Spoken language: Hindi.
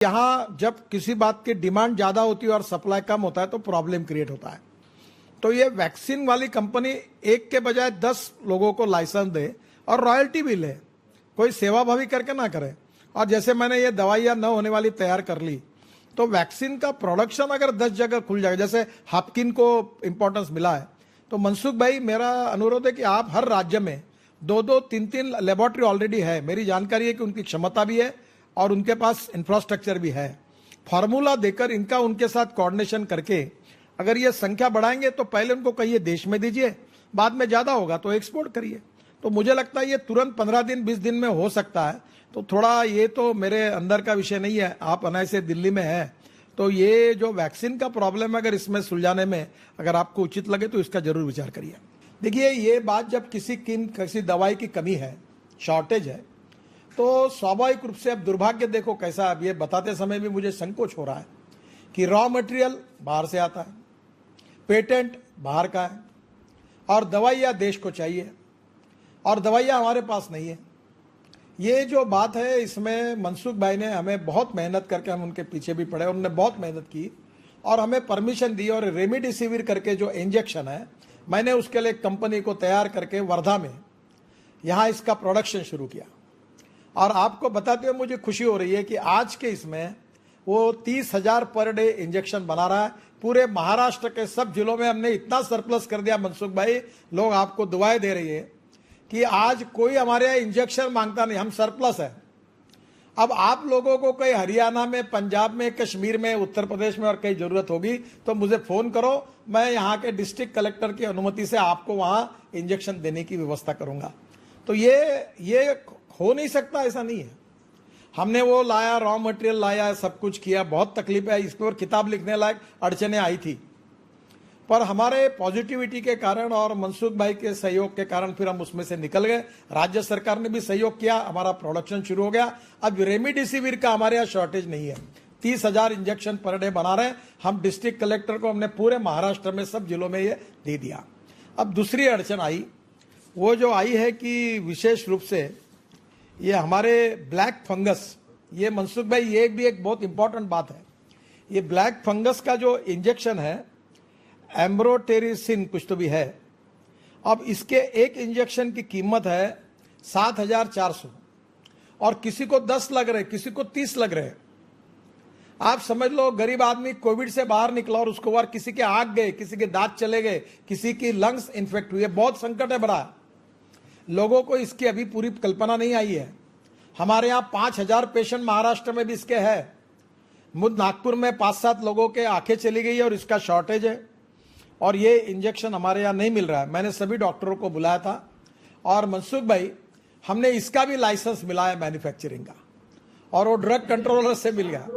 यहाँ जब किसी बात की डिमांड ज्यादा होती है और सप्लाई कम होता है तो प्रॉब्लम क्रिएट होता है। तो ये वैक्सीन वाली कंपनी एक के बजाय 10 लोगों को लाइसेंस दे और रॉयल्टी भी ले, कोई सेवाभावी करके ना करे। और जैसे मैंने ये दवाइयां न होने वाली तैयार कर ली तो वैक्सीन का प्रोडक्शन अगर 10 जगह खुल जाएगा, जैसे हापकिन को इंपॉर्टेंस मिला है, तो मनसुख भाई मेरा अनुरोध है कि आप हर राज्य में 2-2, 3-3 लेबोरेटरी ऑलरेडी है। मेरी जानकारी है कि उनकी क्षमता भी है और उनके पास इंफ्रास्ट्रक्चर भी है। फार्मूला देकर इनका उनके साथ कोऑर्डिनेशन करके अगर ये संख्या बढ़ाएंगे तो पहले उनको कहिए देश में दीजिए, बाद में ज्यादा होगा तो एक्सपोर्ट करिए। तो मुझे लगता है ये तुरंत 15 दिन 20 दिन में हो सकता है। तो थोड़ा ये तो मेरे अंदर का विषय नहीं है, आप अनायसे दिल्ली में है, तो ये जो वैक्सीन का प्रॉब्लम है अगर इसमें सुलझाने में अगर आपको उचित लगे तो इसका जरूर विचार करिए। देखिए, ये बात जब किसी दवाई की कमी है, शॉर्टेज है, तो स्वाभाविक रूप से अब दुर्भाग्य देखो कैसा, अब ये बताते समय भी मुझे संकोच हो रहा है कि रॉ मटेरियल बाहर से आता है, पेटेंट बाहर का है और दवाइयाँ देश को चाहिए और दवाइयाँ हमारे पास नहीं है। ये जो बात है इसमें मनसुख भाई ने हमें बहुत मेहनत करके, हम उनके पीछे भी पड़े, उन्होंने बहुत मेहनत की और हमें परमिशन दी। और रेमडेसिविर करके जो इंजेक्शन है, मैंने उसके लिए कंपनी को तैयार करके वर्धा में यहाँ इसका प्रोडक्शन शुरू किया। और आपको बताते हुए मुझे खुशी हो रही है कि आज के इसमें वो 30,000 पर डे इंजेक्शन बना रहा है। पूरे महाराष्ट्र के सब जिलों में हमने इतना सरप्लस कर दिया मनसुख भाई, लोग आपको दुआएं दे रही है कि आज कोई हमारे यहाँ इंजेक्शन मांगता नहीं, हम सरप्लस है। अब आप लोगों को कहीं हरियाणा में, पंजाब में, कश्मीर में, उत्तर प्रदेश में और कहीं जरूरत होगी तो मुझे फोन करो, मैं यहाँ के डिस्ट्रिक्ट कलेक्टर की अनुमति से आपको वहां इंजेक्शन देने की व्यवस्था करूंगा। तो ये हो नहीं सकता, ऐसा नहीं है। हमने वो लाया, रॉ मटेरियल लाया, सब कुछ किया, बहुत तकलीफ है, इस पर किताब लिखने लायक अड़चने आई थी, पर हमारे पॉजिटिविटी के कारण और मनसुख भाई के सहयोग के कारण फिर हम उसमें से निकल गए। राज्य सरकार ने भी सहयोग किया, हमारा प्रोडक्शन शुरू हो गया। अब रेमडेसिविर का हमारे यहाँ शॉर्टेज नहीं है, 30,000 इंजेक्शन पर डे बना रहे हैं हम। डिस्ट्रिक्ट कलेक्टर को हमने पूरे महाराष्ट्र में सब जिलों में ये दे दिया। अब दूसरी अड़चन आई, वो जो आई है कि विशेष रूप से ये हमारे ब्लैक फंगस, ये मनसुख भाई ये भी एक बहुत इंपॉर्टेंट बात है। ये ब्लैक फंगस का जो इंजेक्शन है, एम्ब्रोटेरिसिन कुछ तो भी है, अब इसके एक इंजेक्शन की कीमत है 7,400 और किसी को 10 लग रहे, किसी को 30 लग रहे। आप समझ लो, गरीब आदमी कोविड से बाहर निकला और उसको बार किसी के आंख गए, किसी के दांत चले गए, किसी की लंग्स इन्फेक्ट हुई है, बहुत संकट है बड़ा। लोगों को इसकी अभी पूरी कल्पना नहीं आई है। हमारे यहाँ 5,000 पेशेंट महाराष्ट्र में भी इसके है। नागपुर में 5-7 लोगों के आंखें चली गई है और इसका शॉर्टेज है और ये इंजेक्शन हमारे यहाँ नहीं मिल रहा है। मैंने सभी डॉक्टरों को बुलाया था और मनसुख भाई, हमने इसका भी लाइसेंस मिला है मैन्युफैक्चरिंग का और वो ड्रग कंट्रोलर से मिल गया।